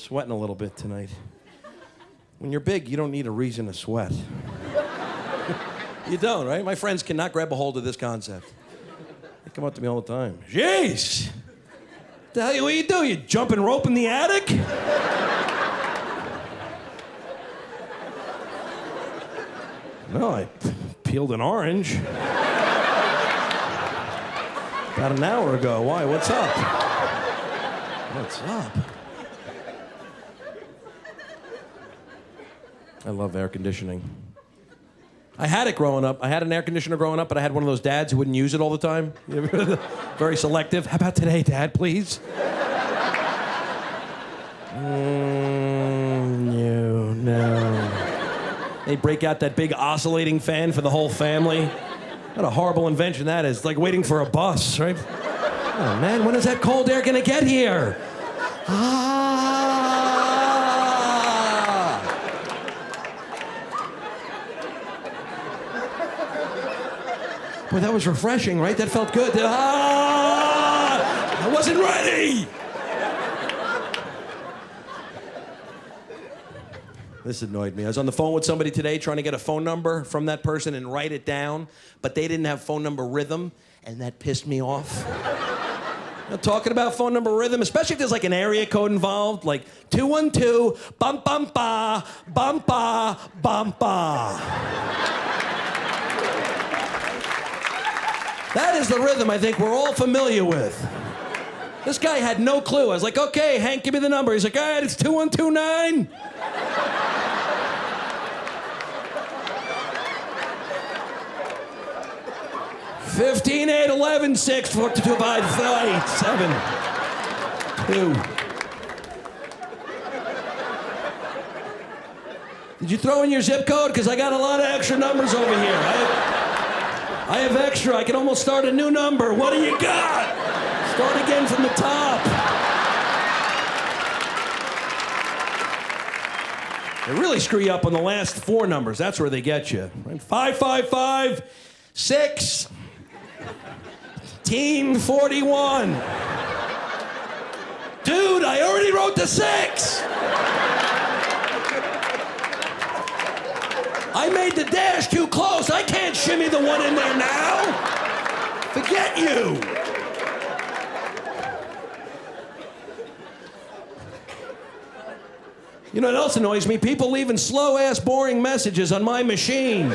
Sweating a little bit tonight. When you're big, you don't need a reason to sweat. You don't, right? My friends cannot grab a hold of this concept. They come up to me all the time. Jeez! What the hell, what do? You jumping rope in the attic? No, I peeled an orange. About an hour ago. Why? What's up? What's up? I love air conditioning. I had it growing up. I had an air conditioner growing up, but I had one of those dads who wouldn't use it all the time. Very selective. How about today, Dad, please? No. They break out that big oscillating fan for the whole family. What a horrible invention that is. It's like waiting for a bus, right? Oh, man, when is that cold air gonna get here? Boy, that was refreshing, right? That felt good. I wasn't ready! This annoyed me. I was on the phone with somebody today trying to get a phone number from that person and write it down, but they didn't have phone number rhythm, and that pissed me off. You know, talking about phone number rhythm, especially if there's like an area code involved, like 212, bum bum ba, bum ba, bum ba. That is the rhythm I think we're all familiar with. This guy had no clue. I was like, okay, Hank, give me the number. He's like, all right, it's 2129. $15, $8, $11, $6, $4, $2, $5, $8, $7, $2. Did you throw in your zip code? Because I got a lot of extra numbers over here. I have extra. I can almost start a new number. What do you got? Start again from the top. They really screw you up on the last four numbers. That's where they get you. Right? 555 6 Team 41. Dude, I already wrote the 6. I made the dash too close. I can't shimmy the one in there now. Forget you. You know what else annoys me? People leaving slow-ass, boring messages on my machine.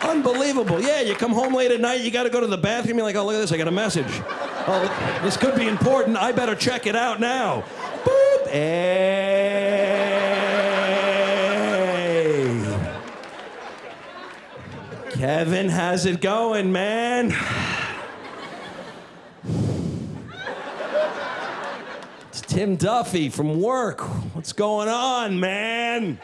Unbelievable. Yeah, you come home late at night, you got to go to the bathroom, you're like, oh, look at this, I got a message. Oh, this could be important. I better check it out now. Boop. Hey. Kevin, how's it going, man? It's Tim Duffy from work. What's going on, man?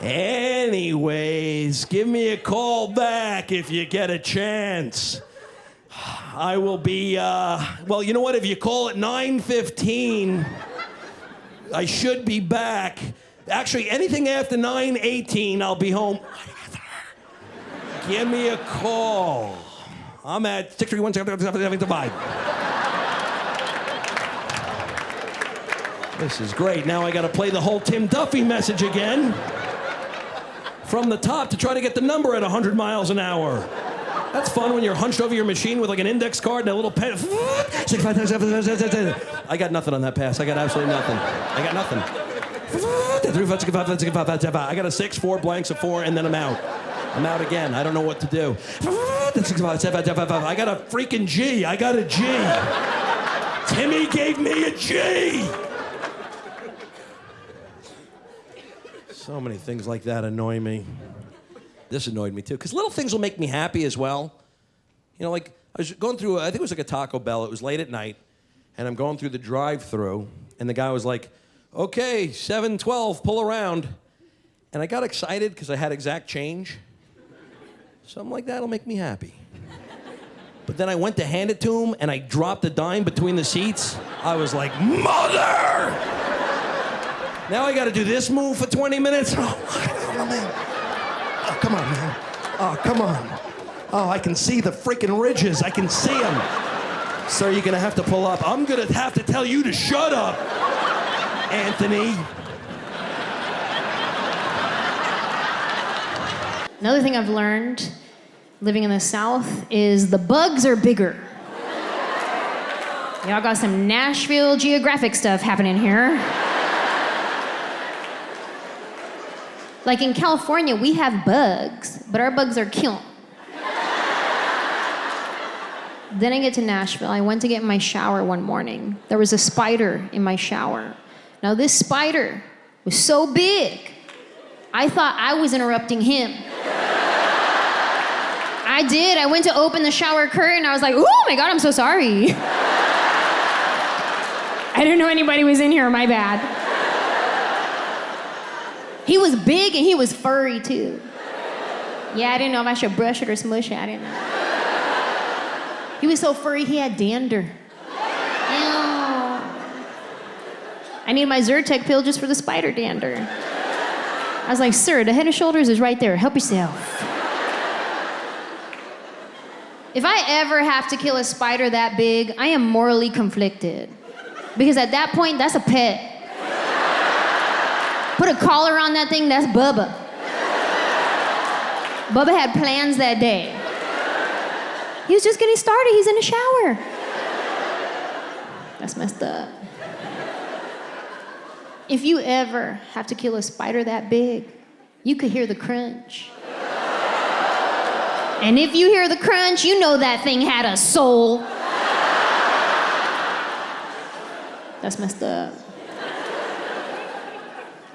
Anyways, give me a call back if you get a chance. I will be, well, you know what? If you call at 9:15, I should be back. Actually, anything after 9:18, I'll be home. Give me a call. I'm at 631-775. This is great. Now I got to play the whole Tim Duffy message again. From the top to try to get the number at 100 miles an hour. That's fun when you're hunched over your machine with like an index card and a little pen. I got nothing on that pass. I got absolutely nothing. I got nothing. I got a 6, 4 blanks, a 4, and then I'm out. I'm out again. I don't know what to do. I got a freaking G. I got a G. Timmy gave me a G. So many things like that annoy me. This annoyed me too, because little things will make me happy as well. You know, like I was going through, I think it was like a Taco Bell. It was late at night, and I'm going through the drive-thru, and the guy was like, okay, 712, pull around. And I got excited because I had exact change. Something like that'll make me happy. But then I went to hand it to him, and I dropped a dime between the seats. I was like, mother! Now I got to do this move for 20 minutes. Oh, man. Oh, come on, man. Oh, come on. Oh, I can see the freaking ridges. I can see them. Sir, you're gonna have to pull up. I'm gonna have to tell you to shut up, Anthony. Another thing I've learned living in the South is the bugs are bigger. Y'all got some Nashville geographic stuff happening here. Like in California, we have bugs, but our bugs are killing. Then I get to Nashville. I went to get in my shower one morning. There was a spider in my shower. Now this spider was so big, I thought I was interrupting him. I did. I went to open the shower curtain. I was like, oh my God, I'm so sorry. I didn't know anybody was in here, my bad. He was big and he was furry too. Yeah, I didn't know if I should brush it or smush it. I didn't know. He was so furry, he had dander. Ew. I need my Zyrtec pill just for the spider dander. I was like, sir, the Head and Shoulders is right there. Help yourself. If I ever have to kill a spider that big, I am morally conflicted. Because at that point, that's a pet. Put a collar on that thing, that's Bubba. Bubba had plans that day. He was just getting started, he's in the shower. That's messed up. If you ever have to kill a spider that big, you could hear the crunch. And if you hear the crunch, you know that thing had a soul. That's messed up.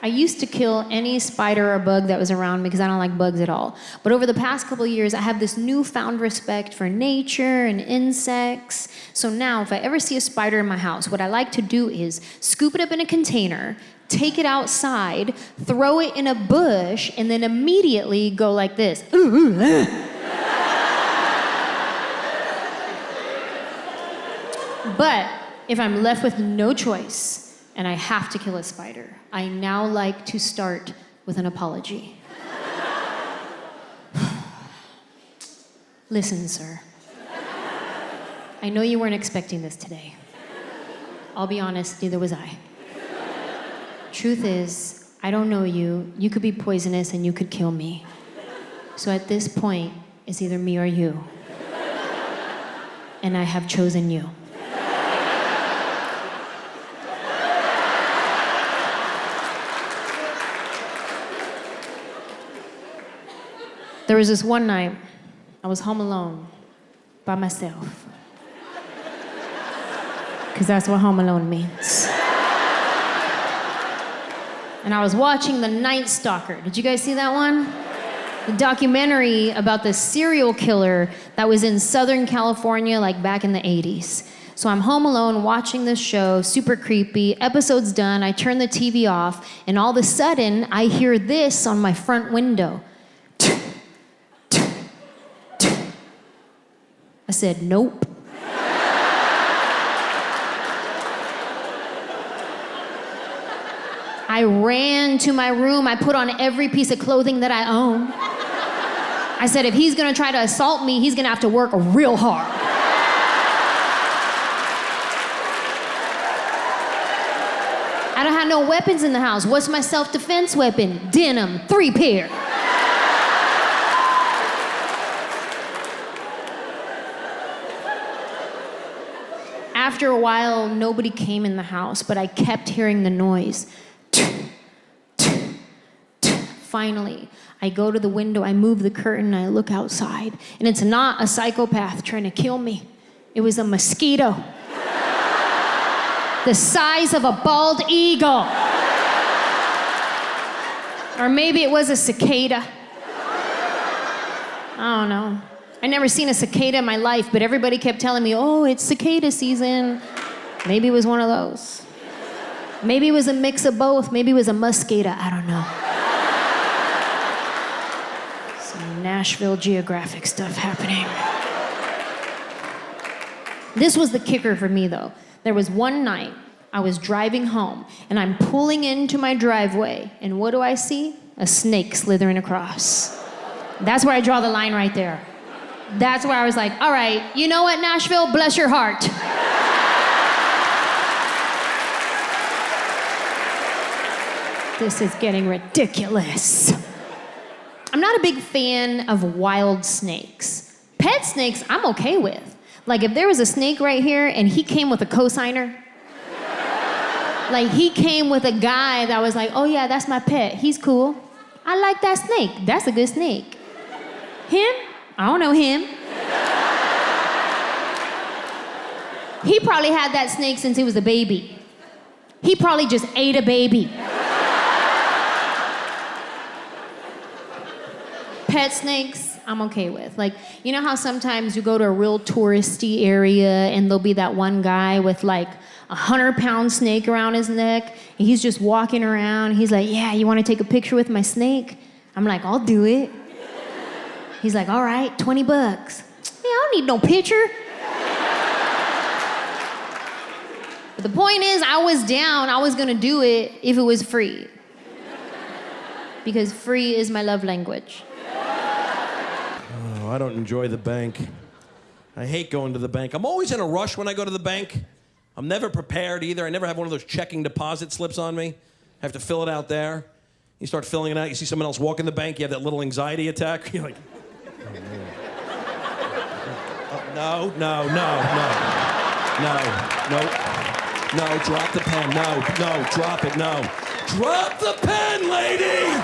I used to kill any spider or bug that was around me because I don't like bugs at all. But over the past couple of years, I have this newfound respect for nature and insects. So now, if I ever see a spider in my house, what I like to do is scoop it up in a container, take it outside, throw it in a bush, and then immediately go like this. But if I'm left with no choice, and I have to kill a spider, I now like to start with an apology. Listen, sir. I know you weren't expecting this today. I'll be honest, neither was I. Truth is, I don't know you. You could be poisonous and you could kill me. So at this point, it's either me or you. And I have chosen you. There was this one night, I was home alone, by myself. Because that's what home alone means. And I was watching The Night Stalker. Did you guys see that one? The documentary about the serial killer that was in Southern California, like back in the 80s. So I'm home alone watching this show, super creepy. Episode's done, I turn the TV off, and all of a sudden, I hear this on my front window. I said, nope. I ran to my room. I put on every piece of clothing that I own. I said, if he's gonna try to assault me, he's gonna have to work real hard. I don't have no weapons in the house. What's my self-defense weapon? Denim, 3 pair. After a while, nobody came in the house, but I kept hearing the noise. Finally, I go to the window, I move the curtain, and I look outside, and it's not a psychopath trying to kill me. It was a mosquito. The size of a bald eagle. Or maybe it was a cicada. I don't know. I never seen a cicada in my life, but everybody kept telling me, oh, it's cicada season. Maybe it was one of those. Maybe it was a mix of both. Maybe it was a muscata. I don't know. Some Nashville geographic stuff happening. This was the kicker for me, though. There was one night I was driving home, and I'm pulling into my driveway, and what do I see? A snake slithering across. That's where I draw the line right there. That's where I was like, all right, you know what, Nashville? Bless your heart. This is getting ridiculous. I'm not a big fan of wild snakes. Pet snakes, I'm okay with. Like, if there was a snake right here and he came with a cosigner, like he came with a guy that was like, oh yeah, that's my pet, he's cool. I like that snake, that's a good snake. Him? I don't know him. He probably had that snake since he was a baby. He probably just ate a baby. Pet snakes, I'm okay with. Like, you know how sometimes you go to a real touristy area and there'll be that one guy with like a 100-pound snake around his neck, and he's just walking around. He's like, yeah, you want to take a picture with my snake? I'm like, I'll do it. He's like, all right, $20. Yeah, I don't need no picture. But the point is, I was down. I was gonna do it if it was free. Because free is my love language. Oh, I don't enjoy the bank. I hate going to the bank. I'm always in a rush when I go to the bank. I'm never prepared either. I never have one of those checking deposit slips on me. I have to fill it out there. You start filling it out, you see someone else walk in the bank, you have that little anxiety attack. You're like, no, drop the pen, no, drop it, no. Drop the pen, lady!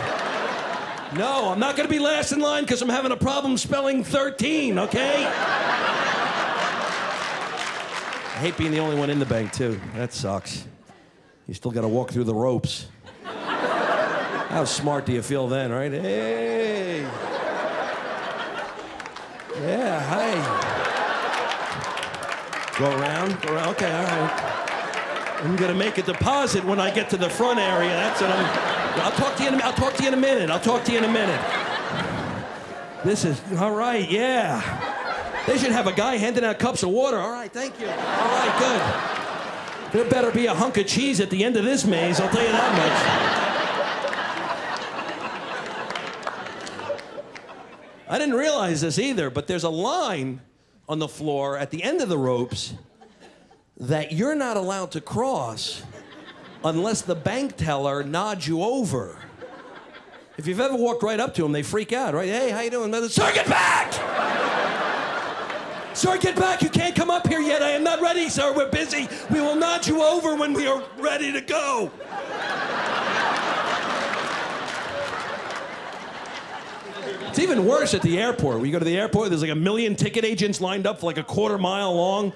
No, I'm not gonna be last in line because I'm having a problem spelling 13, okay? I hate being the only one in the bank, too. That sucks. You still gotta walk through the ropes. How smart do you feel then, right? Hey! Yeah, hi. Go around, okay, all right. I'm gonna make a deposit when I get to the front area. That's what I'll talk to you in a minute. This is, all right, yeah. They should have a guy handing out cups of water. All right, thank you. All right, good. There better be a hunk of cheese at the end of this maze, I'll tell you that much. I didn't realize this either, but there's a line on the floor at the end of the ropes that you're not allowed to cross unless the bank teller nods you over. If you've ever walked right up to them, they freak out, right? Hey, how you doing? Sir, get back! Sir, get back! You can't come up here yet. I am not ready, sir. We're busy. We will nod you over when we are ready to go. It's even worse at the airport. When you go to the airport, there's like 1 million ticket agents lined up for like a quarter mile long.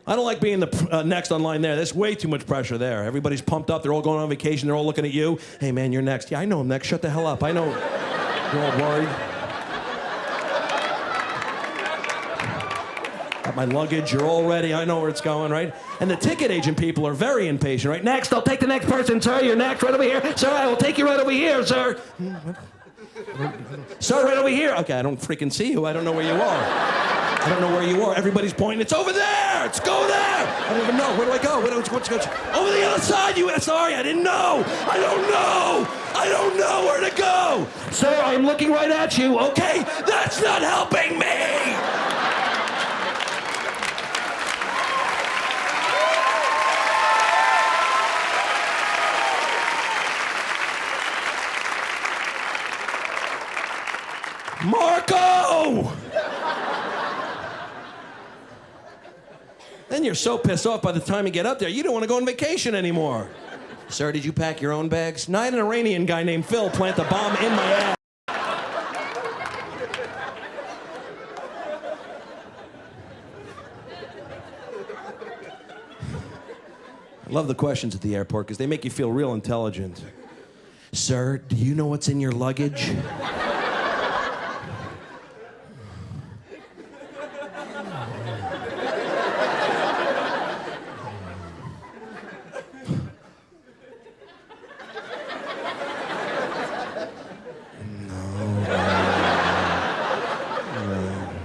I don't like being the next on line there. There's way too much pressure there. Everybody's pumped up. They're all going on vacation. They're all looking at you. Hey, man, you're next. Yeah, I know I'm next. Shut the hell up. I know. You're all worried. Got my luggage. You're all ready. I know where it's going, right? And the ticket agent people are very impatient, right? Next, I'll take the next person. Sir, you're next. Right over here. Sir, I will take you right over here, sir. Sir, right over here. Okay, I don't freaking see you. I don't know where you are. I don't know where you are. Everybody's pointing. It's over there. It's go there. I don't even know. Where do I go? What's over the other side. Sorry, I didn't know. I don't know where to go. Sir, I'm looking right at you. Okay, that's not helping me. Marco! Then you're so pissed off by the time you get up there, you don't want to go on vacation anymore. Sir, did you pack your own bags? No, I had an Iranian guy named Phil plant a bomb in my ass. I love the questions at the airport because they make you feel real intelligent. Sir, do you know what's in your luggage?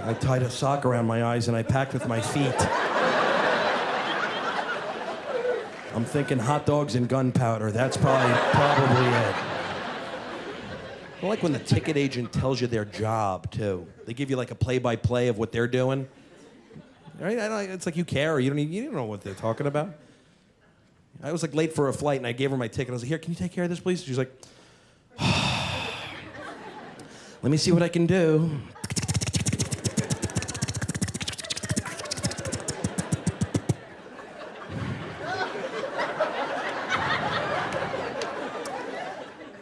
I tied a sock around my eyes and I packed with my feet. I'm thinking hot dogs and gunpowder. That's probably it. I like when the ticket agent tells you their job, too. They give you like a play-by-play of what they're doing. Right? It's like you care, or you don't know what they're talking about. I was like late for a flight, and I gave her my ticket. I was like, here, can you take care of this, please? She's like, let me see what I can do.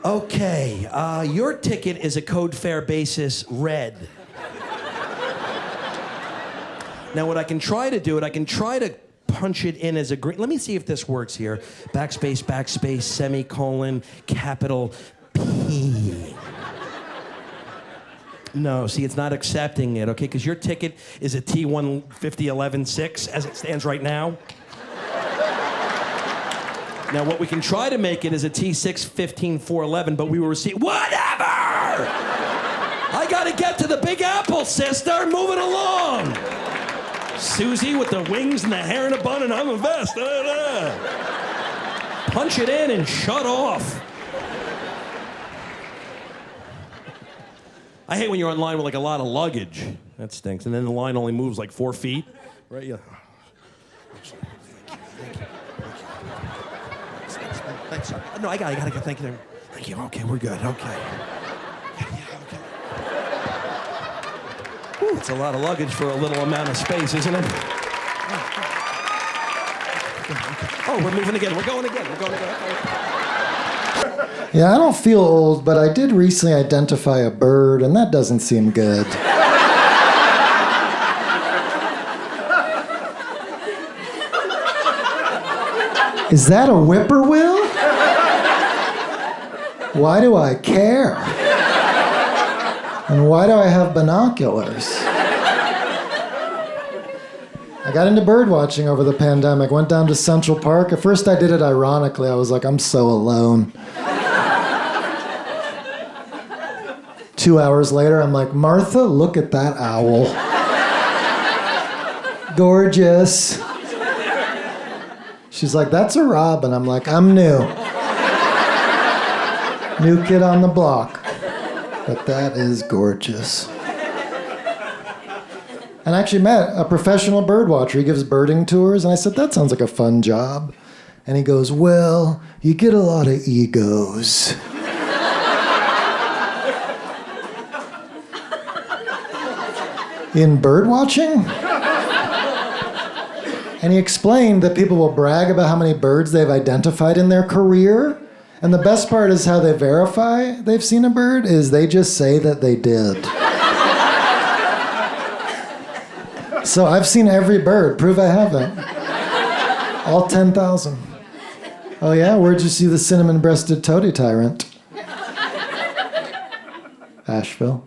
Okay, your ticket is a code fare basis red. Now, what I can try to do, I can try to punch it in as a green. Let me see if this works here. Backspace, semicolon, capital P. No, see, it's not accepting it, okay? Because your ticket is a T15011-6 as it stands right now. Now, what we can try to make it is a T6-15-411, but we will receive... Whatever! I gotta get to the Big Apple, sister! Move it along! Susie with the wings and the hair in a bun, and I'm a vest. Punch it in and shut off. I hate when you're online with like a lot of luggage. That stinks. And then the line only moves like 4 feet. Right? Yeah. Thanks. No, I gotta go. Thank you. Thank you. Okay, we're good. Okay. Yeah, okay. Whew, it's a lot of luggage for a little amount of space, isn't it? Oh, we're moving again. We're going again. Yeah, I don't feel old, but I did recently identify a bird, and that doesn't seem good. Is that a whippoorwill? Why do I care? And why do I have binoculars? I got into bird watching over the pandemic, went down to Central Park. At first I did it ironically. I was like, I'm so alone. 2 hours later, I'm like, Martha, look at that owl. Gorgeous. She's like, that's a robin. I'm like, I'm new. New kid on the block. But that is gorgeous. And I actually met a professional bird watcher. He gives birding tours, and I said, that sounds like a fun job. And he goes, well, you get a lot of egos. In bird watching? And he explained that people will brag about how many birds they've identified in their career. And the best part is how they verify they've seen a bird is they just say that they did. So I've seen every bird. Prove I haven't. All 10,000. Oh yeah? Where'd you see the cinnamon-breasted toady tyrant? Asheville.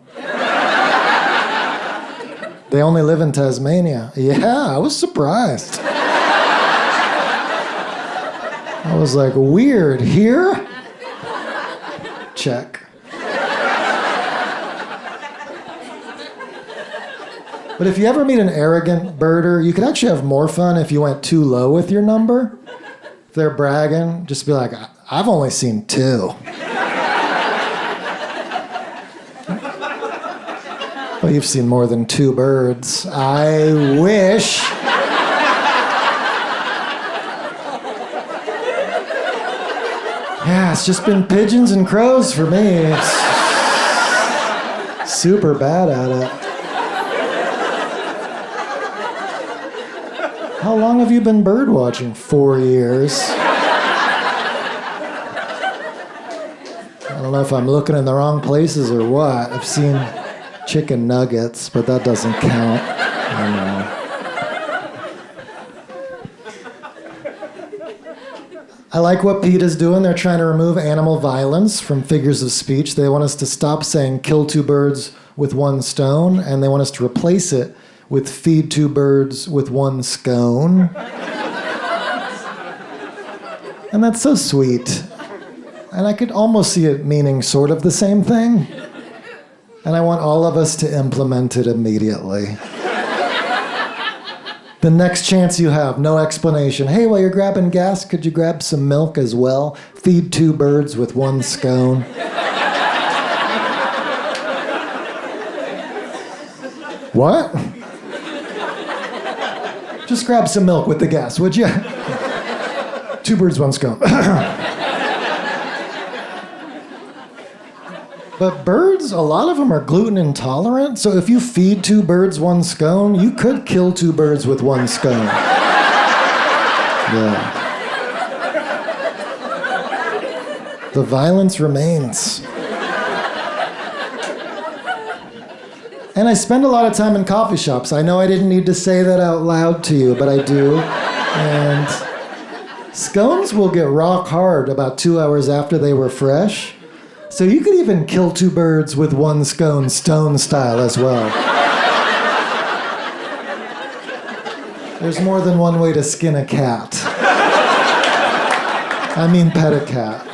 They only live in Tasmania. Yeah, I was surprised. I was like, weird. Here? Check. But if you ever meet an arrogant birder, you could actually have more fun if you went too low with your number. If they're bragging, just be like, I've only seen 2. Well, you've seen more than 2 birds. I wish. Yeah, it's just been pigeons and crows for me. It's super bad at it. How long have you been bird watching? 4 years. I don't know if I'm looking in the wrong places or what. I've seen chicken nuggets, but that doesn't count. I know. I like what PETA's doing. They're trying to remove animal violence from figures of speech. They want us to stop saying kill 2 birds with 1 stone, and they want us to replace it with feed 2 birds with 1 scone. And that's so sweet. And I could almost see it meaning sort of the same thing. And I want all of us to implement it immediately. The next chance you have, no explanation. Hey, while you're grabbing gas, could you grab some milk as well? Feed 2 birds with 1 scone. What? Just grab some milk with the gas, would you? 2 birds, 1 scone. But birds, a lot of them are gluten intolerant, so if you feed 2 birds 1 scone, you could kill 2 birds with 1 scone. Yeah. The violence remains. And I spend a lot of time in coffee shops. I know I didn't need to say that out loud to you, but I do. And scones will get rock hard about 2 hours after they were fresh. So you could even kill 2 birds with 1 scone, stone style as well. There's more than one way to skin a cat. I mean pet a cat.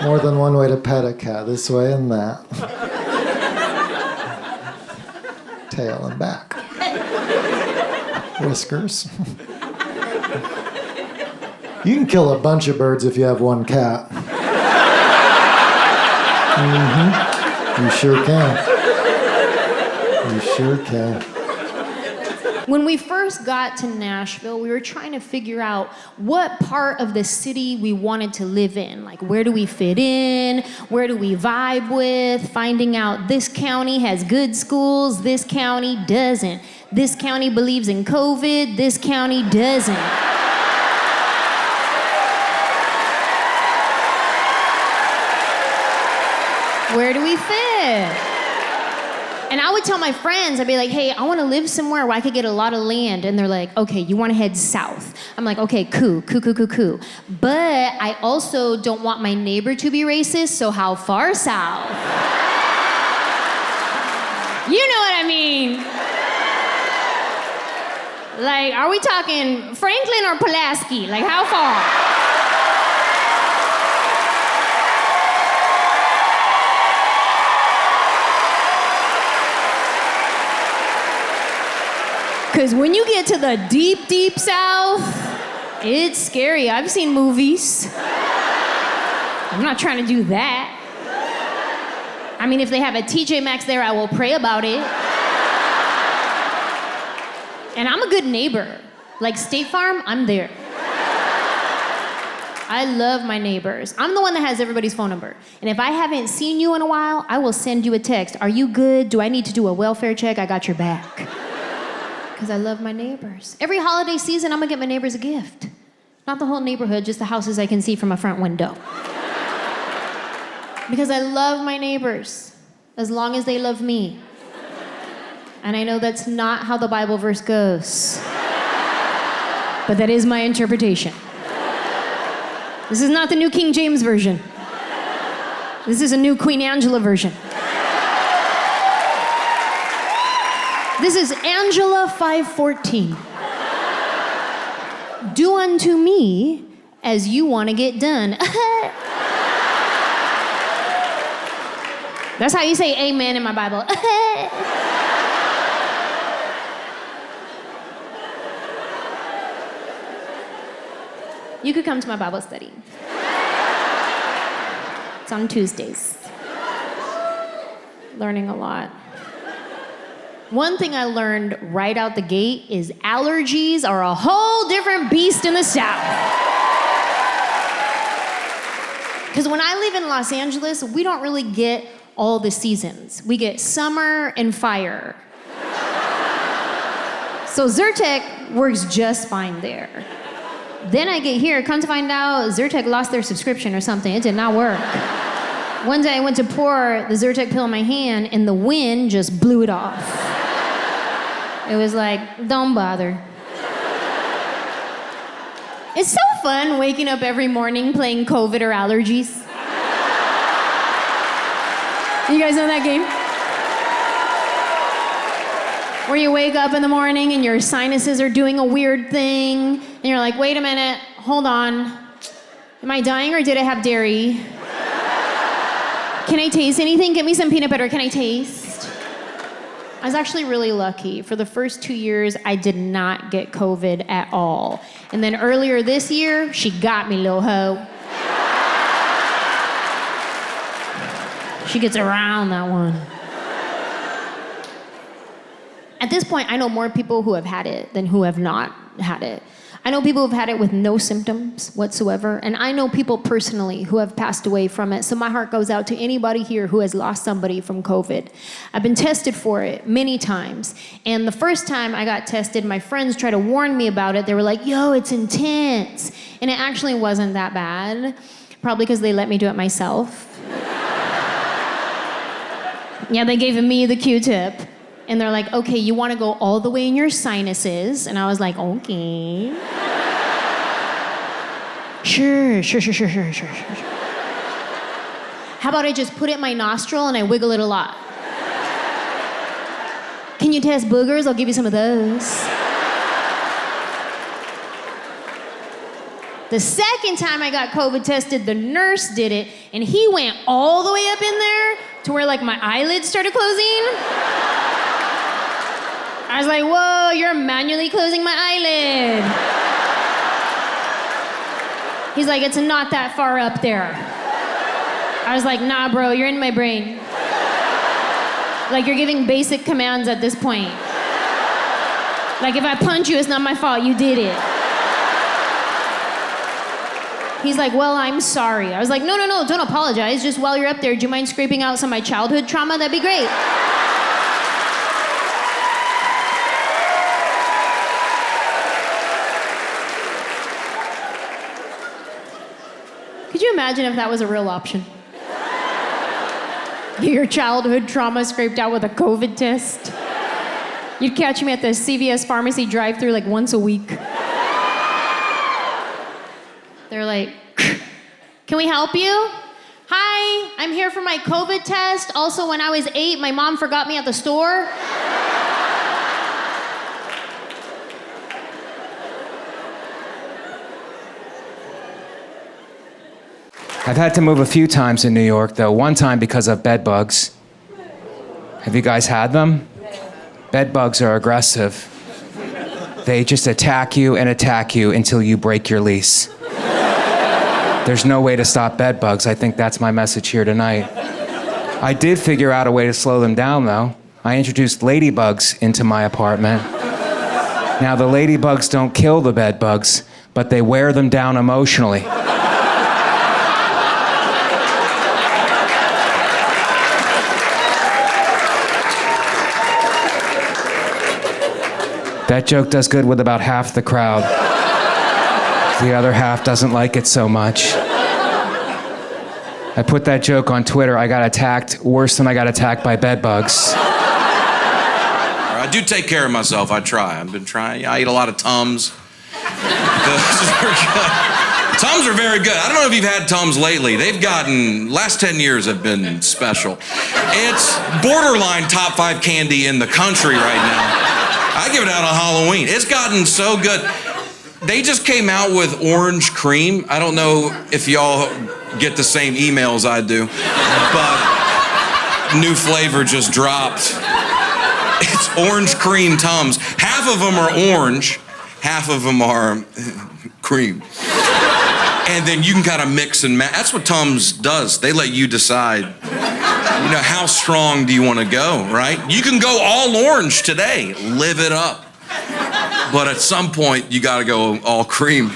More than one way to pet a cat, this way and that. Tail and back. Whiskers. You can kill a bunch of birds if you have 1 cat. You sure can. You sure can. When we first got to Nashville, we were trying to figure out what part of the city we wanted to live in. Like, where do we fit in? Where do we vibe with? Finding out this county has good schools, this county doesn't. This county believes in COVID, this county doesn't. Where do we fit? And I would tell my friends, I'd be like, hey, I want to live somewhere where I could get a lot of land. And they're like, okay, you want to head south. I'm like, okay, cool. But I also don't want my neighbor to be racist, so how far south? You know what I mean. Like, are we talking Franklin or Pulaski? Like, how far? Because when you get to the deep, deep south, it's scary. I've seen movies. I'm not trying to do that. I mean, if they have a TJ Maxx there, I will pray about it. And I'm a good neighbor. Like State Farm, I'm there. I love my neighbors. I'm the one that has everybody's phone number. And if I haven't seen you in a while, I will send you a text. Are you good? Do I need to do a welfare check? I got your back. Because I love my neighbors. Every holiday season, I'm gonna get my neighbors a gift. Not the whole neighborhood, just the houses I can see from my front window. Because I love my neighbors, as long as they love me. And I know that's not how the Bible verse goes. But that is my interpretation. This is not the new King James version. This is a new Queen Anjelah version. This is Anjelah 5:14. Do unto me as you want to get done. That's how you say amen in my Bible. You could come to my Bible study. It's on Tuesdays. Learning a lot. One thing I learned right out the gate is allergies are a whole different beast in the South. Because when I live in Los Angeles, we don't really get all the seasons. We get summer and fire. So Zyrtec works just fine there. Then I get here, come to find out Zyrtec lost their subscription or something. It did not work. One day I went to pour the Zyrtec pill in my hand and the wind just blew it off. It was like, don't bother. It's so fun waking up every morning playing COVID or allergies. You guys know that game? Where you wake up in the morning and your sinuses are doing a weird thing, and you're like, wait a minute, hold on. Am I dying or did I have dairy? Can I taste anything? Get me some peanut butter, can I taste? I was actually really lucky. For the first 2 years, I did not get COVID at all. And then earlier this year, she got me, little hoe. She gets around that one. At this point, I know more people who have had it than who have not had it. I know people who've had it with no symptoms whatsoever, and I know people personally who have passed away from it. So my heart goes out to anybody here who has lost somebody from COVID. I've been tested for it many times, and the first time I got tested, my friends tried to warn me about it. They were like, yo, it's intense. And it actually wasn't that bad, probably because they let me do it myself. Yeah, they gave me the Q-tip. And they're like, okay, you want to go all the way in your sinuses? And I was like, okay. Sure. How about I just put it in my nostril and I wiggle it a lot? Can you test boogers? I'll give you some of those. The second time I got COVID tested, the nurse did it, and he went all the way up in there to where like my eyelids started closing. I was like, whoa, you're manually closing my eyelid. He's like, it's not that far up there. I was like, nah, bro, you're in my brain. Like, you're giving basic commands at this point. Like, if I punch you, it's not my fault, you did it. He's like, well, I'm sorry. I was like, no, don't apologize. Just while you're up there, do you mind scraping out some of my childhood trauma? That'd be great. Could you imagine if that was a real option? Get your childhood trauma scraped out with a COVID test. You'd catch me at the CVS pharmacy drive-thru like once a week. They're like, can we help you? Hi, I'm here for my COVID test. Also, when I was 8, my mom forgot me at the store. I've had to move a few times in New York, though. One time because of bed bugs. Have you guys had them? Bed bugs are aggressive. They just attack you until you break your lease. There's no way to stop bed bugs. I think that's my message here tonight. I did figure out a way to slow them down, though. I introduced ladybugs into my apartment. Now, the ladybugs don't kill the bed bugs, but they wear them down emotionally. That joke does good with about half the crowd. The other half doesn't like it so much. I put that joke on Twitter. I got attacked worse than I got attacked by bed bugs. I do take care of myself. I try. I've been trying. I eat a lot of Tums. Tums are very good. I don't know if you've had Tums lately. They've gotten, last 10 years have been special. It's borderline top 5 candy in the country right now. I give it out on Halloween. It's gotten so good. They just came out with orange cream. I don't know if y'all get the same emails I do, but new flavor just dropped. It's orange cream Tums. Half of them are orange, half of them are cream. And then you can kind of mix and match. That's what Tums does. They let you decide, you know, how strong do you want to go, right? You can go all orange today, live it up. But at some point, you got to go all cream.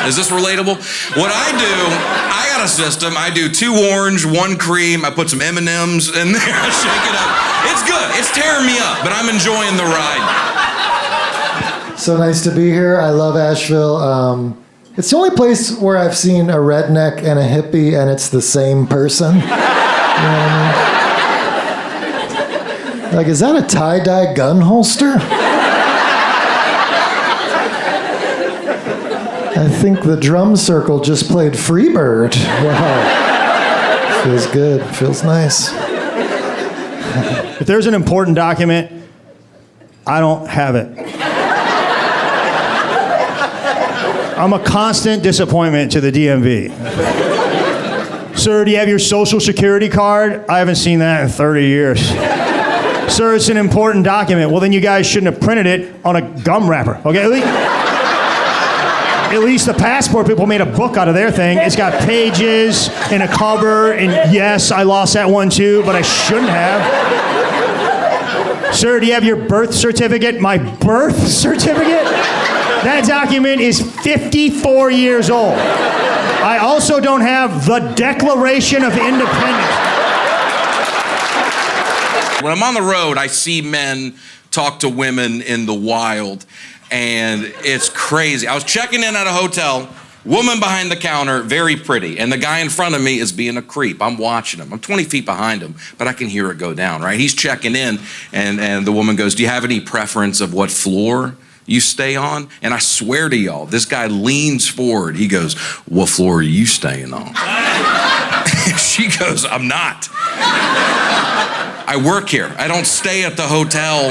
Is this relatable? What I do, I got a system. I do 2 orange, 1 cream. I put some M&Ms in there. I shake it up. It's good. It's tearing me up, but I'm enjoying the ride. So nice to be here. I love Asheville. It's the only place where I've seen a redneck and a hippie, and it's the same person. You know what I mean? Like, is that a tie-dye gun holster? I think the drum circle just played Freebird. Wow. Feels good. Feels nice. If there's an important document, I don't have it. I'm a constant disappointment to the DMV. Sir, do you have your social security card? I haven't seen that in 30 years. Sir, it's an important document. Well, then you guys shouldn't have printed it on a gum wrapper, okay? At least the passport people made a book out of their thing. It's got pages and a cover, and yes, I lost that one too, but I shouldn't have. Sir, do you have your birth certificate? My birth certificate? That document is 54 years old. I also don't have the Declaration of Independence. When I'm on the road, I see men talk to women in the wild, and it's crazy. I was checking in at a hotel, woman behind the counter, very pretty, and the guy in front of me is being a creep. I'm watching him. I'm 20 feet behind him, but I can hear it go down, right? He's checking in, and the woman goes, do you have any preference of what floor you stay on? And I swear to y'all, this guy leans forward. He goes, what floor are you staying on? She goes, I'm not. I work here. I don't stay at the hotel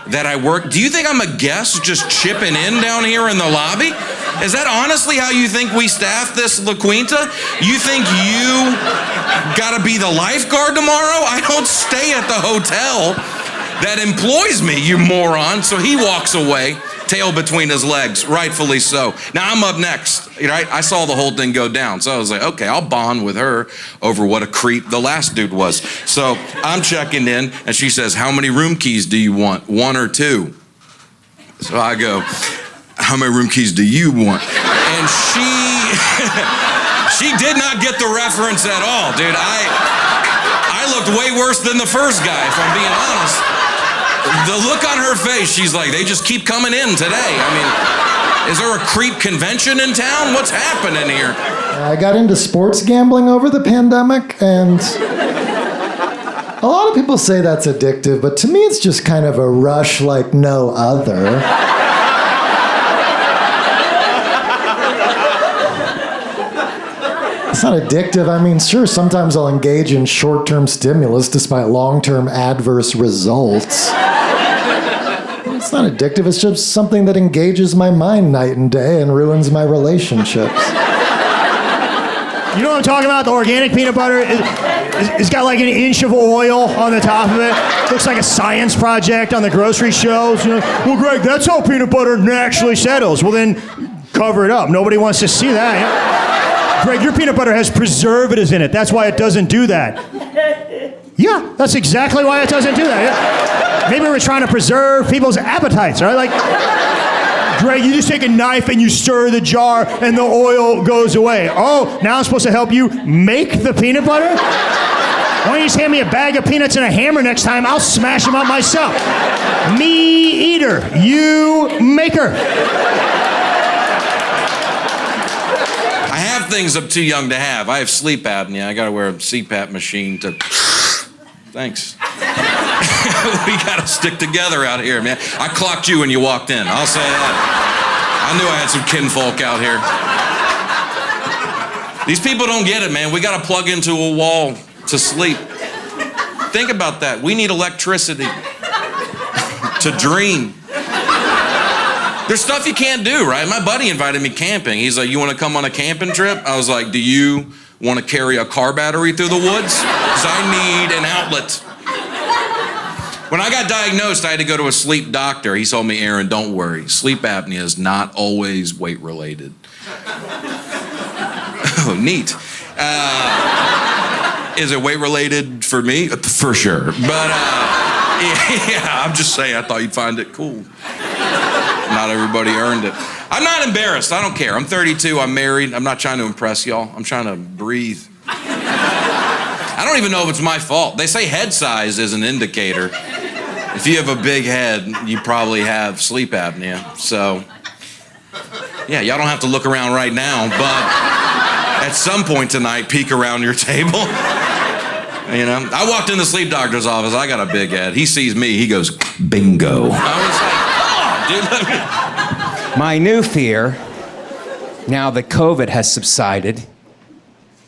that I work. Do you think I'm a guest just chipping in down here in the lobby? Is that honestly how you think we staff this La Quinta? You think you gotta be the lifeguard tomorrow? I don't stay at the hotel that employs me, you moron. So he walks away, tail between his legs, rightfully so. Now I'm up next, right? I saw the whole thing go down. So I was like, okay, I'll bond with her over what a creep the last dude was. So I'm checking in, and she says, how many room keys do you want? 1 or 2? So I go, how many room keys do you want? And she did not get the reference at all, dude. I looked way worse than the first guy, if I'm being honest. The look on her face, she's like, they just keep coming in today. I mean, is there a creep convention in town? What's happening here? I got into sports gambling over the pandemic, and a lot of people say that's addictive, but to me it's just kind of a rush like no other. It's not addictive. I mean, sure, sometimes I'll engage in short-term stimulus despite long-term adverse results. It's not addictive. It's just something that engages my mind night and day and ruins my relationships. You know what I'm talking about? The organic peanut butter? It's got like an inch of oil on the top of it. Looks like a science project on the grocery shelves. You know, well, Greg, that's how peanut butter naturally settles. Well, then cover it up. Nobody wants to see that. Greg, your peanut butter has preservatives in it. That's why it doesn't do that. Yeah, that's exactly why it doesn't do that. Yeah. Maybe we're trying to preserve people's appetites, right? Like, Greg, you just take a knife and you stir the jar and the oil goes away. Oh, now I'm supposed to help you make the peanut butter? Why don't you just hand me a bag of peanuts and a hammer next time? I'll smash them up myself. Me eater, you maker. I have things I'm too young to have. I have sleep apnea. I gotta wear a CPAP machine to... Thanks. We gotta stick together out here, man. I clocked you when you walked in. I'll say that. I knew I had some kinfolk out here. These people don't get it, man. We gotta plug into a wall to sleep. Think about that. We need electricity to dream. There's stuff you can't do, right? My buddy invited me camping. He's like, you want to come on a camping trip? I was like, do you want to carry a car battery through the woods? Because I need an outlet. When I got diagnosed, I had to go to a sleep doctor. He told me, Aaron, don't worry. Sleep apnea is not always weight-related. Oh, neat. Is it weight-related for me? For sure. But, yeah, I'm just saying, I thought you'd find it cool. Not everybody earned it. I'm not embarrassed. I don't care. I'm 32. I'm married. I'm not trying to impress y'all. I'm trying to breathe. I don't even know if it's my fault. They say head size is an indicator. If you have a big head, you probably have sleep apnea. So, yeah, y'all don't have to look around right now, but at some point tonight, peek around your table. You know, I walked in the sleep doctor's office. I got a big head. He sees me. He goes, bingo. I was like, my new fear, now that COVID has subsided,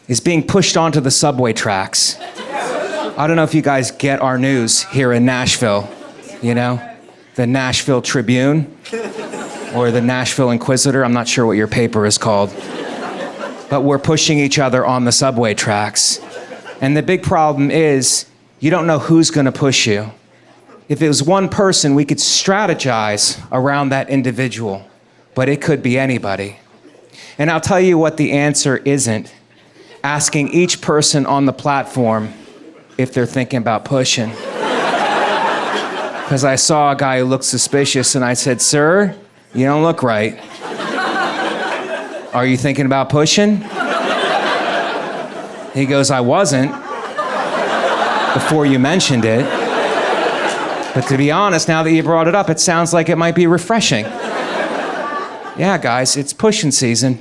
is being pushed onto the subway tracks. I don't know if you guys get our news here in Nashville, you know? The Nashville Tribune or the Nashville Inquisitor. I'm not sure what your paper is called. But we're pushing each other on the subway tracks. And the big problem is you don't know who's going to push you. If it was one person, we could strategize around that individual, but it could be anybody. And I'll tell you what the answer isn't. Asking each person on the platform if they're thinking about pushing. because I saw a guy who looked suspicious, and I said, "Sir, you don't look right. Are you thinking about pushing?" He goes, "I wasn't before you mentioned it. But to be honest, now that you brought it up, it sounds like it might be refreshing." Yeah, guys, it's pushing season.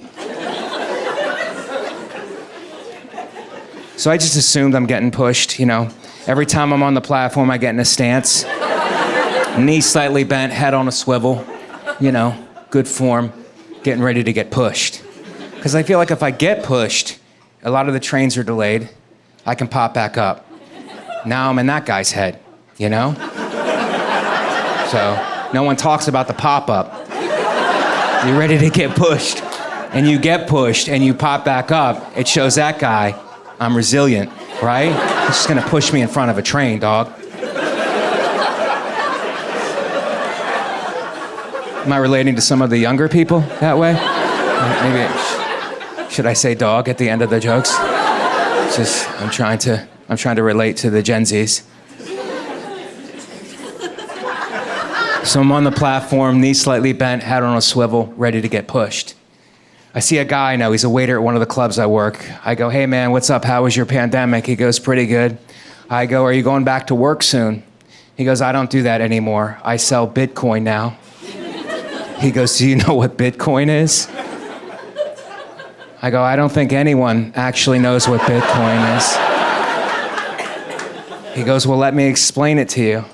So I just assumed I'm getting pushed, you know. Every time I'm on the platform, I get in a stance. Knee slightly bent, head on a swivel. You know, good form, getting ready to get pushed. Because I feel like if I get pushed, a lot of the trains are delayed. I can pop back up. Now I'm in that guy's head, you know? So no one talks about the pop-up. You're ready to get pushed, and you get pushed, and you pop back up. It shows that guy I'm resilient, right? He's just gonna push me in front of a train, dog. Am I relating to some of the younger people that way? Maybe, should I say dog at the end of the jokes? It's just, I'm trying to relate to the Gen Zs. So I'm on the platform, knees slightly bent, head on a swivel, ready to get pushed. I see a guy I know, he's a waiter at one of the clubs I work. I go, "Hey man, what's up? How was your pandemic?" He goes, "Pretty good." I go, "Are you going back to work soon?" He goes, "I don't do that anymore. I sell Bitcoin now." He goes, "Do you know what Bitcoin is?" I go, "I don't think anyone actually knows what Bitcoin is." He goes, "Well, let me explain it to you."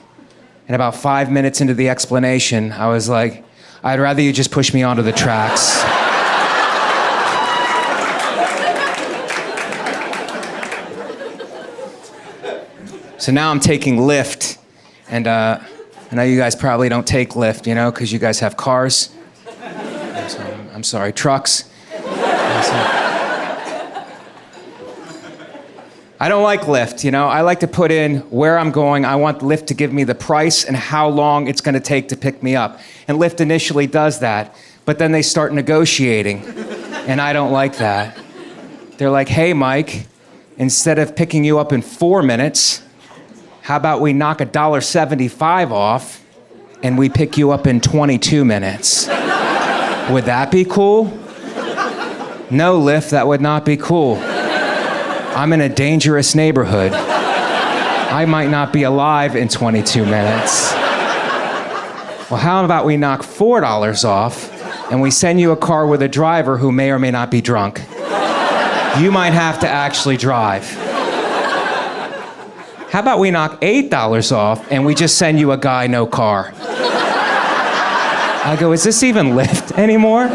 And about 5 minutes into the explanation, I was like, "I'd rather you just push me onto the tracks." So now I'm taking Lyft, and I know you guys probably don't take Lyft, you know, because you guys have cars. I'm sorry, trucks. I don't like Lyft, you know. I like to put in where I'm going. I want Lyft to give me the price and how long it's going to take to pick me up. And Lyft initially does that, but then they start negotiating, and I don't like that. They're like, "Hey, Mike, instead of picking you up in 4 minutes, how about we knock $1.75 off and we pick you up in 22 minutes? Would that be cool?" No, Lyft, that would not be cool. I'm in a dangerous neighborhood. I might not be alive in 22 minutes. Well, how about we knock $4 off and we send you a car with a driver who may or may not be drunk? You might have to actually drive. How about we knock $8 off and we just send you a guy, no car? I go, "Is this even Lyft anymore?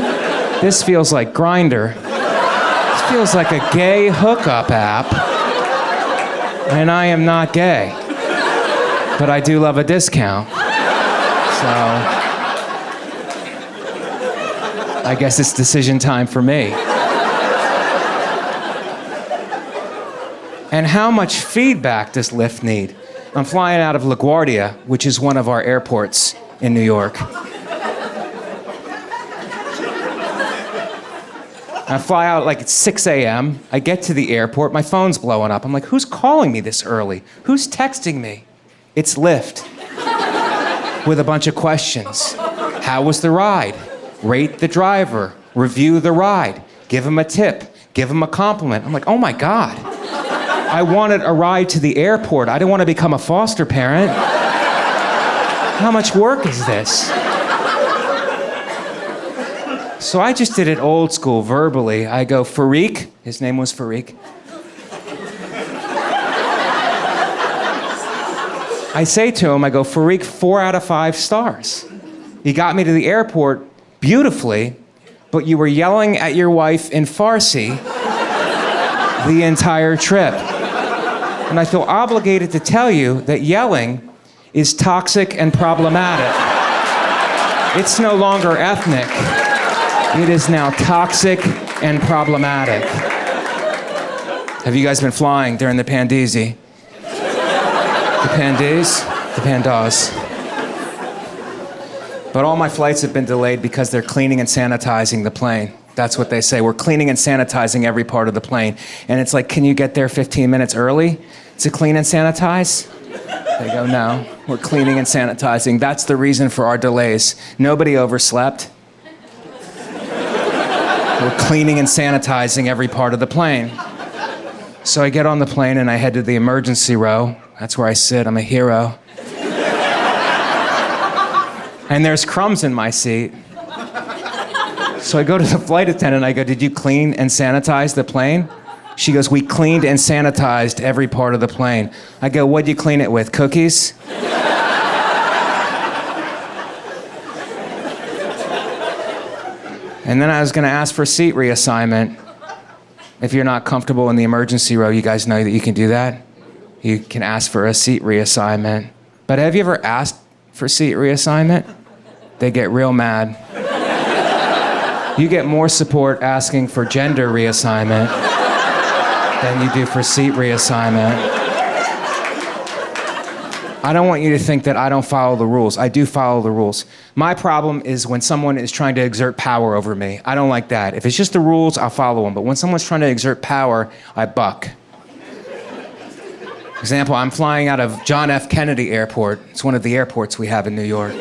This feels like Grindr. This feels like a gay hookup app. And I am not gay. But I do love a discount. So I guess it's decision time for me." And how much feedback does Lyft need? I'm flying out of LaGuardia, which is one of our airports in New York. I fly out like at 6 a.m. I get to the airport, my phone's blowing up. I'm like, who's calling me this early? Who's texting me? It's Lyft. With a bunch of questions. How was the ride? Rate the driver. Review the ride. Give him a tip. Give him a compliment. I'm like, oh my God. I wanted a ride to the airport. I didn't want to become a foster parent. How much work is this? So I just did it old school, verbally. I go, "Farik," his name was Farik. I say to him, I go, "Farik, 4 out of 5 stars. You got me to the airport beautifully, but you were yelling at your wife in Farsi the entire trip. And I feel obligated to tell you that yelling is toxic and problematic. It's no longer ethnic. It is now toxic and problematic." Have you guys been flying during the Pandezi? The Pandas? The Pandas. But all my flights have been delayed because they're cleaning and sanitizing the plane. That's what they say. We're cleaning and sanitizing every part of the plane. And it's like, can you get there 15 minutes early to clean and sanitize? They go, no, we're cleaning and sanitizing. That's the reason for our delays. Nobody overslept. We're cleaning and sanitizing every part of the plane. So I get on the plane and I head to the emergency row. That's where I sit, I'm a hero. And there's crumbs in my seat. So I go to the flight attendant, I go, did you clean and sanitize the plane? She goes, we cleaned and sanitized every part of the plane. I go, what'd you clean it with, cookies? And then I was gonna ask for seat reassignment. If you're not comfortable in the emergency row, you guys know that you can do that. You can ask for a seat reassignment. But have you ever asked for seat reassignment? They get real mad. You get more support asking for gender reassignment than you do for seat reassignment. I don't want you to think that I don't follow the rules. I do follow the rules. My problem is when someone is trying to exert power over me. I don't like that. If it's just the rules, I'll follow them. But when someone's trying to exert power, I buck. Example, I'm flying out of John F. Kennedy Airport. It's one of the airports we have in New York.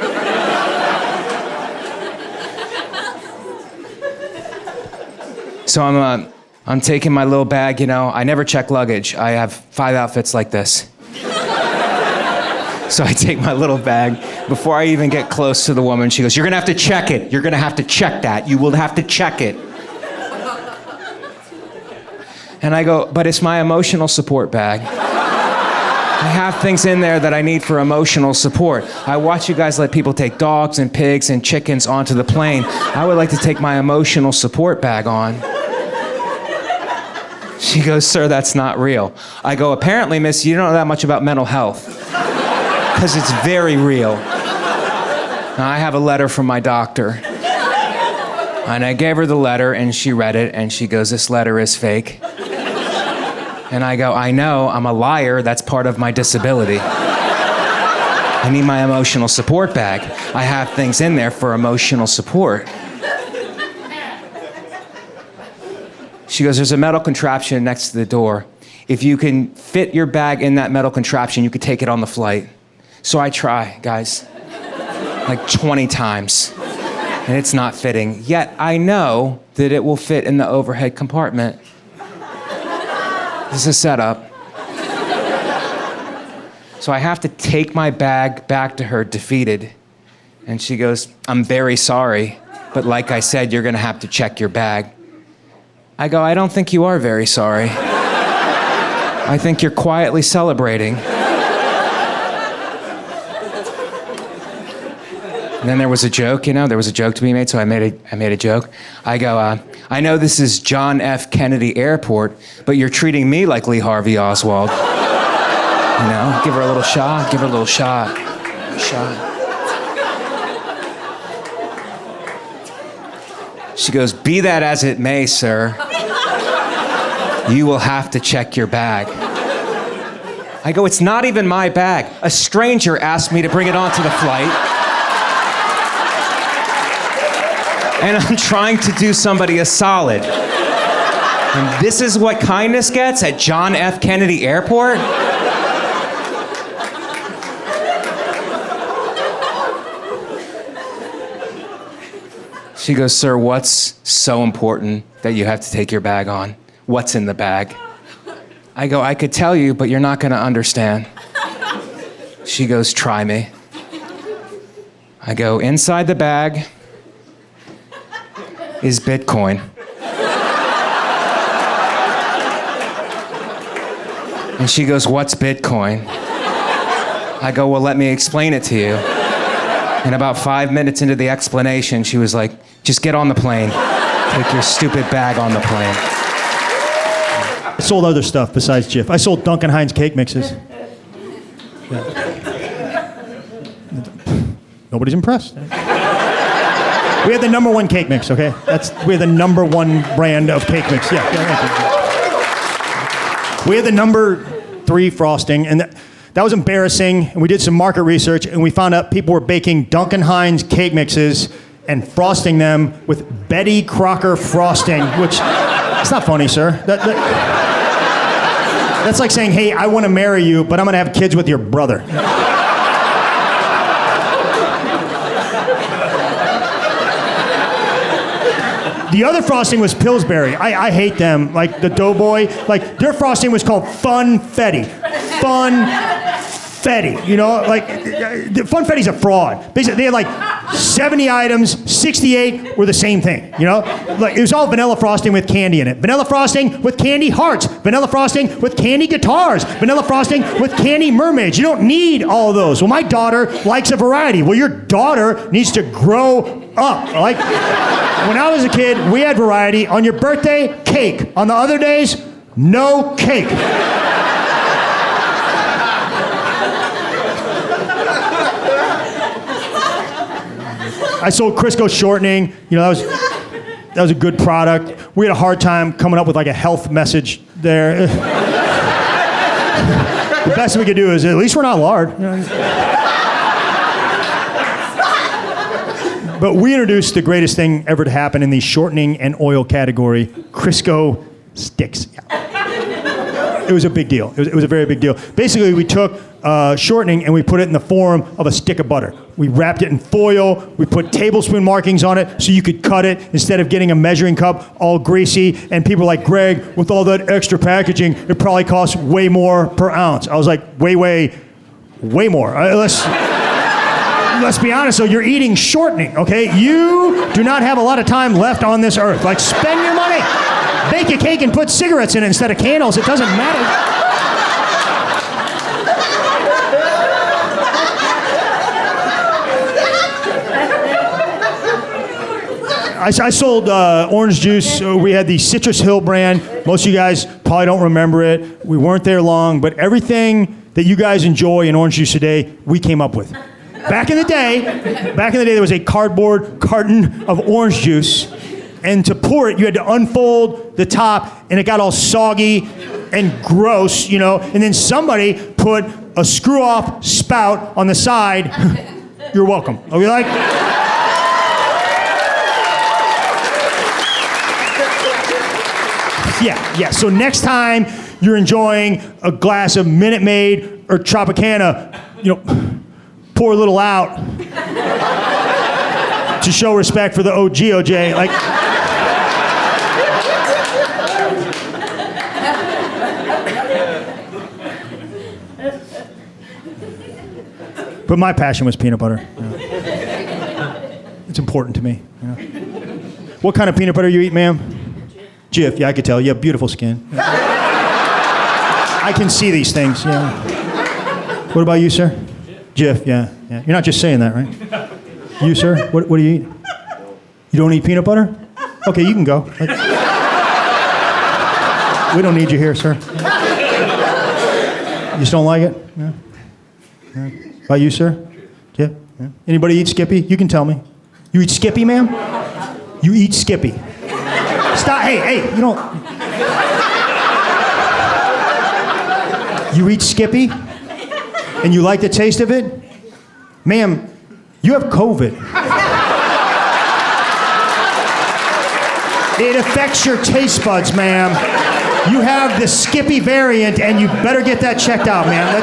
So I'm taking my little bag, you know. I never check luggage. I have 5 outfits like this. So I take my little bag. Before I even get close to the woman, she goes, you're gonna have to check it. You're gonna have to check that. You will have to check it. And I go, but it's my emotional support bag. I have things in there that I need for emotional support. I watch you guys let people take dogs and pigs and chickens onto the plane. I would like to take my emotional support bag on. She goes, sir, that's not real. I go, apparently, miss, you don't know that much about mental health. Because it's very real. Now, I have a letter from my doctor. And I gave her the letter, and she read it, and she goes, this letter is fake. And I go, I know, I'm a liar, that's part of my disability. I need my emotional support bag. I have things in there for emotional support. She goes, there's a metal contraption next to the door. If you can fit your bag in that metal contraption, you could take it on the flight. So I try, guys, like 20 times, and it's not fitting. Yet I know that it will fit in the overhead compartment. This is a setup. So I have to take my bag back to her defeated. And she goes, I'm very sorry, but like I said, you're gonna have to check your bag. I go, I don't think you are very sorry. I think you're quietly celebrating. And then there was a joke, you know, there was a joke to be made, so I made a joke. I go, I know this is John F. Kennedy Airport, but you're treating me like Lee Harvey Oswald. You know, give her a little shot, give her a little shot. She goes, be that as it may, sir, you will have to check your bag. I go, it's not even my bag. A stranger asked me to bring it onto the flight. And I'm trying to do somebody a solid. And this is what kindness gets at John F. Kennedy Airport? She goes, sir, what's so important that you have to take your bag on? What's in the bag? I go, I could tell you, but you're not gonna understand. She goes, try me. I go, inside the bag is Bitcoin. And she goes, what's Bitcoin? I go, well, let me explain it to you. And about 5 minutes into the explanation, she was like, just get on the plane. Take your stupid bag on the plane. I sold other stuff besides Jif. I sold Duncan Hines cake mixes. Yeah. Nobody's impressed. We had the #1 cake mix, okay? We had the #1 brand of cake mix. Yeah. We had the #3 frosting, and that was embarrassing. And we did some market research, and we found out people were baking Duncan Hines cake mixes and frosting them with Betty Crocker frosting, which it's not funny, sir. That's like saying, hey, I want to marry you, but I'm going to have kids with your brother. The other frosting was Pillsbury. I hate them. Like the Doughboy. Like their frosting was called Funfetti. Funfetti. You know, like the Funfetti's a fraud. Basically, they had like 70 items, 68 were the same thing. You know, like it was all vanilla frosting with candy in it. Vanilla frosting with candy hearts. Vanilla frosting with candy guitars. Vanilla frosting with candy mermaids. You don't need all of those. Well, my daughter likes a variety. Well, your daughter needs to grow up. Like when I was a kid, we had variety. On your birthday, cake. On the other days, no cake. I sold Crisco shortening. You know, that was a good product. We had a hard time coming up with like a health message there. The best we could do is at least we're not lard. You know? But we introduced the greatest thing ever to happen in the shortening and oil category, Crisco sticks. It was a big deal. It was a very big deal. Basically, we took shortening and we put it in the form of a stick of butter. We wrapped it in foil. We put tablespoon markings on it so you could cut it instead of getting a measuring cup all greasy. And people were like, Greg, with all that extra packaging, it probably costs way more per ounce. I was like, way more. Let's be honest, though, you're eating shortening, okay? You do not have a lot of time left on this earth. Like, spend your money. Bake a cake and put cigarettes in it instead of candles. It doesn't matter. I sold orange juice. We had the Citrus Hill brand. Most of you guys probably don't remember it. We weren't there long, but everything that you guys enjoy in orange juice today, we came up with. Back in the day, there was a cardboard carton of orange juice, and to pour it, you had to unfold the top, and it got all soggy and gross, you know, and then somebody put a screw-off spout on the side. You're welcome. Are we like? Yeah. So next time you're enjoying a glass of Minute Maid or Tropicana, you know, pour a little out to show respect for the OGOJ. Like, but my passion was peanut butter. You know. It's important to me. You know. What kind of peanut butter you eat, ma'am? Jif. Yeah, I could tell. You have beautiful skin. I can see these things. Yeah. What about you, sir? Jif. Yeah. You're not just saying that, right? You, sir? What do you eat? You don't eat peanut butter? Okay, you can go. We don't need you here, sir. You just don't like it? Yeah. About you, sir? Jif. Yeah. Anybody eat Skippy? You can tell me. You eat Skippy, ma'am? You eat Skippy. Stop. Hey, you don't. You eat Skippy? And you like the taste of it? Ma'am, you have COVID. It affects your taste buds, ma'am. You have the Skippy variant, and you better get that checked out, ma'am.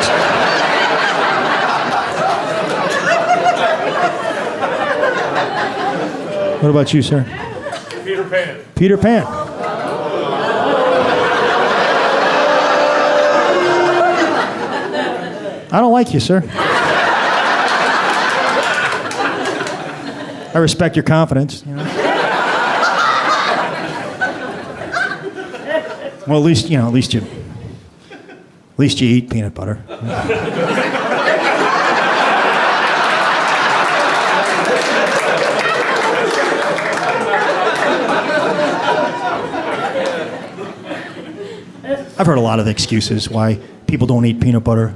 What about you, sir? Peter Pan. Peter Pan. I don't like you, sir. I respect your confidence. You know? Well, at least you eat peanut butter. I've heard a lot of excuses why people don't eat peanut butter.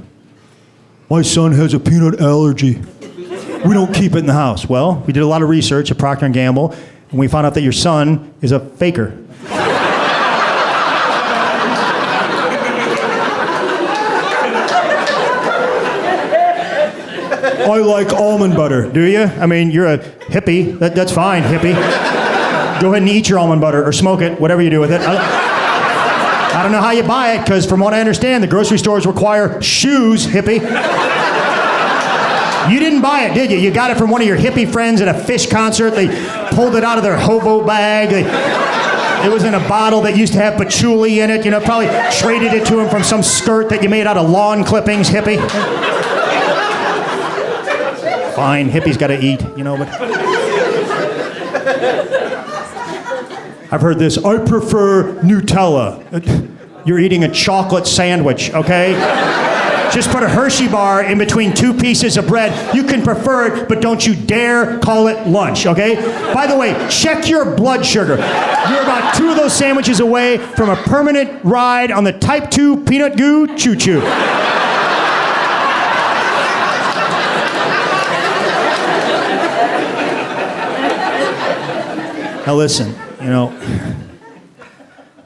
My son has a peanut allergy. We don't keep it in the house. Well, we did a lot of research at Procter & Gamble, and we found out that your son is a faker. I like almond butter. Do you? I mean, you're a hippie. That's fine, hippie. Go ahead and eat your almond butter or smoke it, whatever you do with it. I I don't know how you buy it, because from what I understand, the grocery stores require shoes, hippie. You didn't buy it, did you? You got it from one of your hippie friends at a Fish concert. They pulled it out of their hobo bag. It was in a bottle that used to have patchouli in it. Probably traded it to him from some skirt that you made out of lawn clippings, hippie. Fine, hippie's got to eat, but... I've heard this, I prefer Nutella. You're eating a chocolate sandwich, okay? Just put a Hershey bar in between two pieces of bread. You can prefer it, but don't you dare call it lunch, okay? By the way, check your blood sugar. You're about 2 of those sandwiches away from a permanent ride on the Type 2 peanut goo choo-choo. Now listen,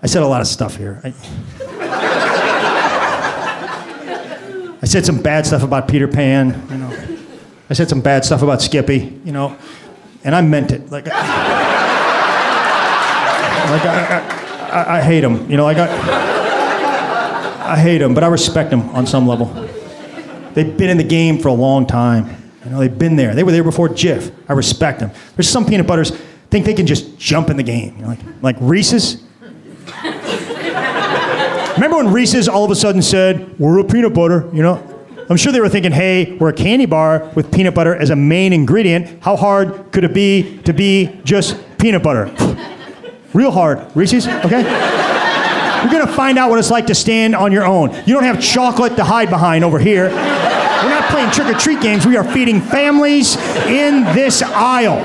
I said a lot of stuff here. I said some bad stuff about Peter Pan, I said some bad stuff about Skippy, and I meant it. I hate them, I hate them, but I respect them on some level. They've been in the game for a long time. They've been there. They were there before Jif. I respect them. There's some peanut butters think they can just jump in the game, like Reese's. Remember when Reese's all of a sudden said, we're a peanut butter, I'm sure they were thinking, hey, we're a candy bar with peanut butter as a main ingredient. How hard could it be to be just peanut butter? Real hard, Reese's, okay? You're gonna find out what it's like to stand on your own. You don't have chocolate to hide behind over here. We're not playing trick-or-treat games. We are feeding families in this aisle.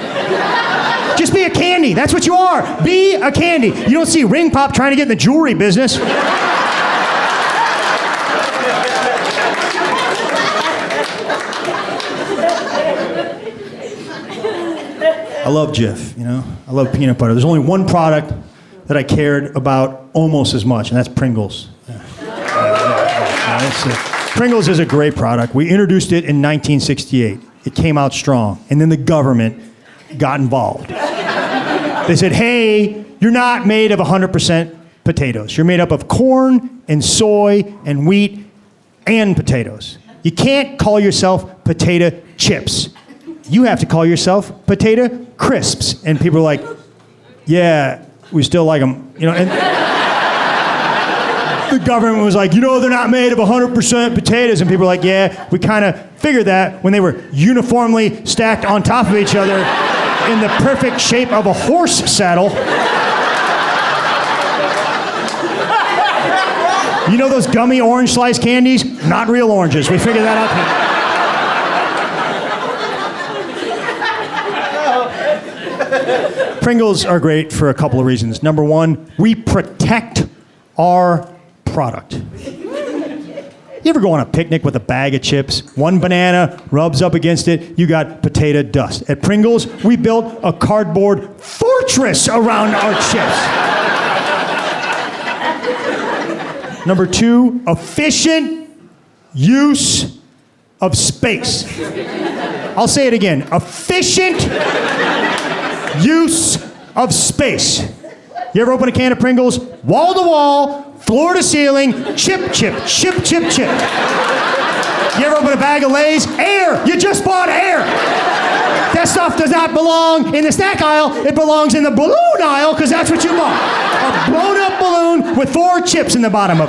Just be a candy. That's what you are. Be a candy. You don't see Ring Pop trying to get in the jewelry business. I love Jif, I love peanut butter. There's only one product that I cared about almost as much, and that's Pringles. Pringles is a great product. We introduced it in 1968. It came out strong, and then the government got involved. They said, hey, you're not made of 100% potatoes. You're made up of corn and soy and wheat and potatoes. You can't call yourself potato chips. You have to call yourself potato crisps. And people are like, yeah, we still like them. And the government was like, they're not made of 100% potatoes. And people are like, yeah, we kind of figured that when they were uniformly stacked on top of each other in the perfect shape of a horse saddle. Those gummy orange slice candies? Not real oranges. We figured that out. Pringles are great for a couple of reasons. Number one, we protect our product. You ever go on a picnic with a bag of chips? One banana rubs up against it, you got potato dust. At Pringles, we built a cardboard fortress around our chips. Number two, efficient use of space. I'll say it again. Efficient use of space. You ever open a can of Pringles? Wall to wall, floor to ceiling, chip, chip, chip, chip, chip. You ever open a bag of Lay's? Air! You just bought air! That stuff does not belong in the snack aisle. It belongs in the balloon aisle, because that's what you bought. A blown up balloon with 4 chips in the bottom of it.